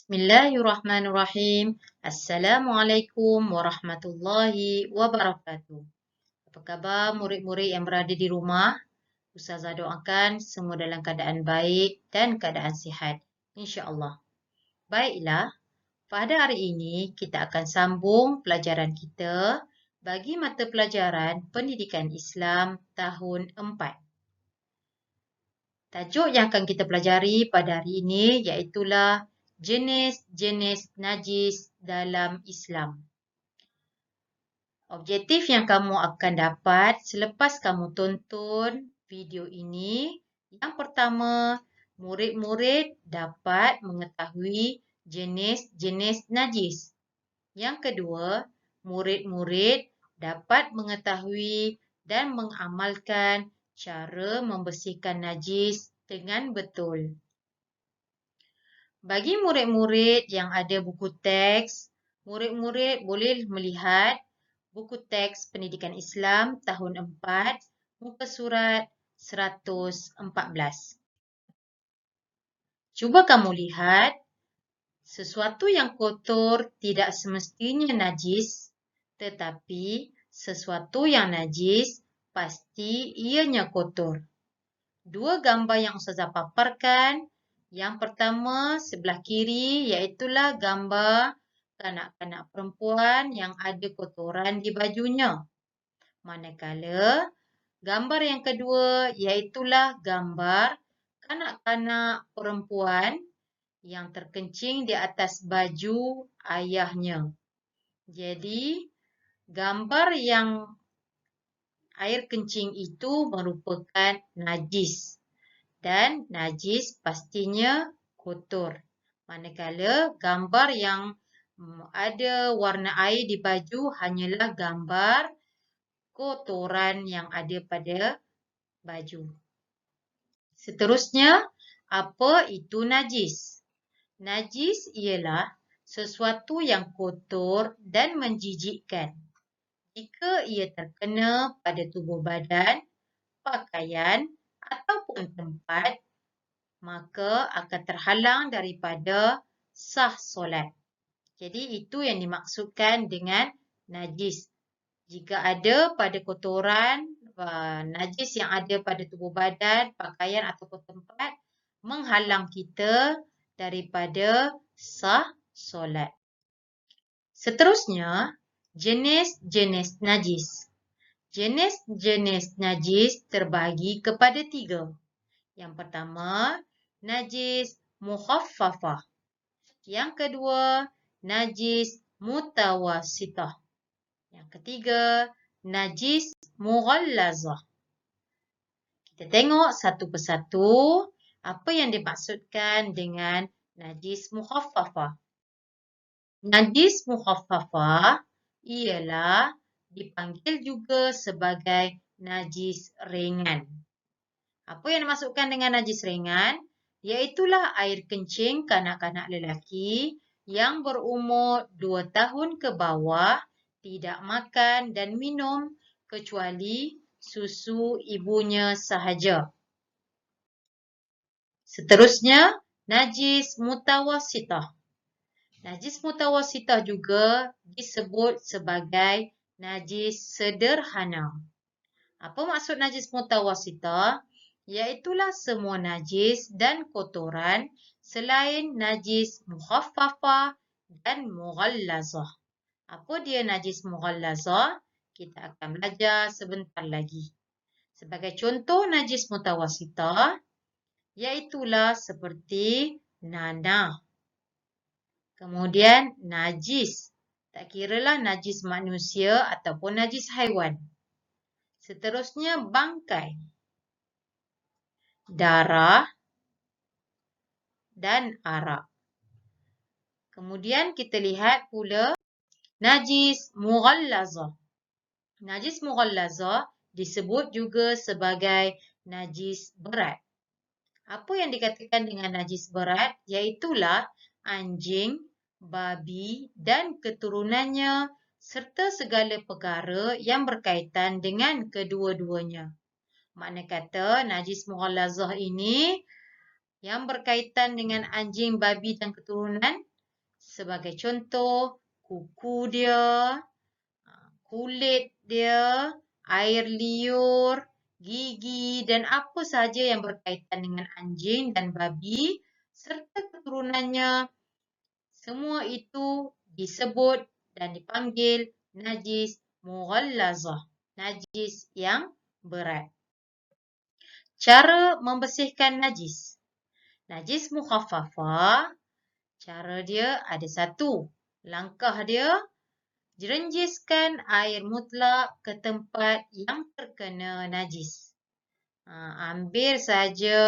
Bismillahirrahmanirrahim. Assalamualaikum warahmatullahi wabarakatuh. Apa khabar murid-murid yang berada di rumah? Ustazah doakan semua dalam keadaan baik dan keadaan sihat, insya-Allah. Baiklah, pada hari ini kita akan sambung pelajaran kita bagi mata pelajaran Pendidikan Islam tahun 4. Tajuk yang akan kita pelajari pada hari ini iaitulah jenis-jenis najis dalam Islam. Objektif yang kamu akan dapat selepas kamu tonton video ini, yang pertama, murid-murid dapat mengetahui jenis-jenis najis. Yang kedua, murid-murid dapat mengetahui dan mengamalkan cara membersihkan najis dengan betul. Bagi murid-murid yang ada buku teks, murid-murid boleh melihat buku teks Pendidikan Islam tahun 4, muka surat 114. Cuba kamu lihat, sesuatu yang kotor tidak semestinya najis, tetapi sesuatu yang najis pasti ianya kotor. Dua gambar yang Ustazah paparkan. Yang pertama, sebelah kiri iaitulah gambar kanak-kanak perempuan yang ada kotoran di bajunya. Manakala, gambar yang kedua iaitulah gambar kanak-kanak perempuan yang terkencing di atas baju ayahnya. Jadi, gambar yang air kencing itu merupakan najis. Dan najis pastinya kotor. Manakala gambar yang ada warna air di baju hanyalah gambar kotoran yang ada pada baju. Seterusnya, apa itu najis? Najis ialah sesuatu yang kotor dan menjijikkan. Jika ia terkena pada tubuh badan, pakaian ataupun tempat, maka akan terhalang daripada sah solat. Jadi itu yang dimaksudkan dengan najis. Jika ada pada kotoran, najis yang ada pada tubuh badan, pakaian ataupun tempat, menghalang kita daripada sah solat. Seterusnya, jenis-jenis najis. Jenis-jenis najis terbagi kepada 3. Yang pertama, najis mukhaffafah. Yang kedua, najis mutawassithah. Yang ketiga, najis mughallazah. Kita tengok satu persatu apa yang dimaksudkan dengan najis mukhaffafah. Najis mukhaffafah ialah dipanggil juga sebagai najis ringan. Apa yang dimaksudkan dengan najis ringan? Iaitulah air kencing kanak-kanak lelaki yang berumur 2 tahun ke bawah tidak makan dan minum kecuali susu ibunya sahaja. Seterusnya, najis mutawassithah. Najis mutawassithah juga disebut sebagai najis sederhana. Apa maksud najis mutawassithah? Iaitulah semua najis dan kotoran selain najis mukhaffafah dan mughallazah. Apa dia najis mughallazah? Kita akan belajar sebentar lagi. Sebagai contoh najis mutawassithah, iaitulah seperti nanah. Kemudian najis. Tak kiralah najis manusia ataupun najis haiwan. Seterusnya bangkai, darah dan arak. Kemudian kita lihat pula najis mughallazah. Najis mughallazah disebut juga sebagai najis berat. Apa yang dikatakan dengan najis berat? Iaitulah anjing, babi dan keturunannya serta segala perkara yang berkaitan dengan kedua-duanya. Makna kata najis mughallazah ini yang berkaitan dengan anjing, babi dan keturunan Sebagai contoh, kuku dia, kulit dia, air liur, gigi dan apa sahaja yang berkaitan dengan anjing dan babi serta keturunannya. Semua itu disebut dan dipanggil najis mughallazah, najis yang berat. Cara membersihkan najis. Najis mukhaffafah, cara dia ada satu. Langkah dia, jerenjiskan air mutlak ke tempat yang terkena najis. Ambil saja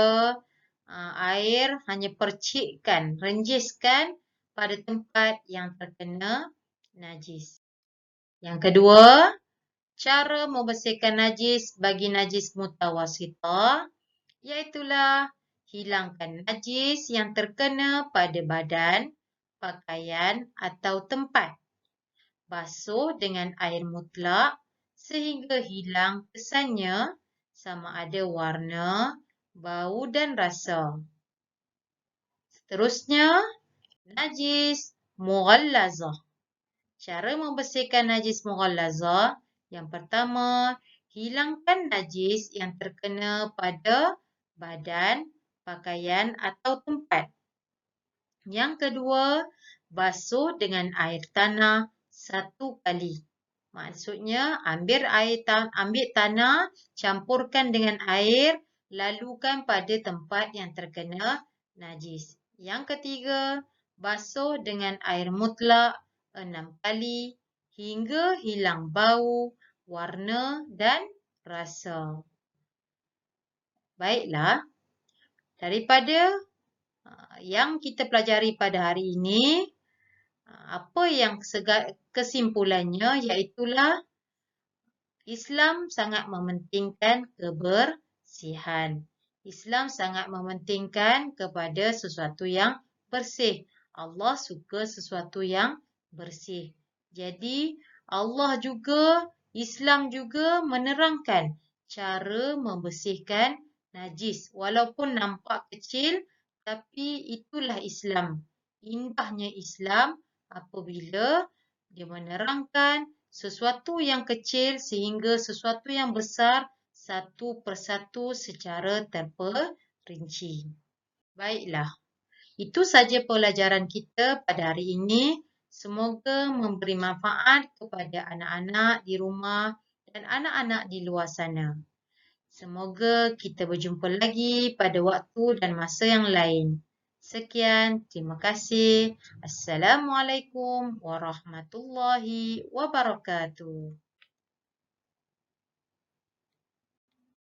air, hanya percikkan, renjiskan pada tempat yang terkena najis. Yang kedua, cara membersihkan najis bagi najis mutawasitah, iaitulah hilangkan najis yang terkena pada badan, pakaian atau tempat. Basuh dengan air mutlak sehingga hilang kesannya sama ada warna, bau dan rasa. Seterusnya, najis mughallazah. Cara membersihkan najis mughallazah, yang pertama, hilangkan najis yang terkena pada badan, pakaian atau tempat. Yang kedua, basuh dengan air tanah 1 kali. Maksudnya, ambil tanah, campurkan dengan air, lalukan pada tempat yang terkena najis. Yang ketiga, basuh dengan air mutlak 6 kali hingga hilang bau, warna dan rasa. Baiklah, daripada yang kita pelajari pada hari ini, apa yang kesimpulannya iaitulah Islam sangat mementingkan kebersihan. Islam sangat mementingkan kepada sesuatu yang bersih. Allah suka sesuatu yang bersih. Jadi Islam juga menerangkan cara membersihkan najis. Walaupun nampak kecil, tapi itulah Islam. Indahnya Islam apabila dia menerangkan sesuatu yang kecil sehingga sesuatu yang besar satu persatu secara terperinci. Baiklah, itu saja pelajaran kita pada hari ini. Semoga memberi manfaat kepada anak-anak di rumah dan anak-anak di luar sana. Semoga kita berjumpa lagi pada waktu dan masa yang lain. Sekian, terima kasih. Assalamualaikum warahmatullahi wabarakatuh.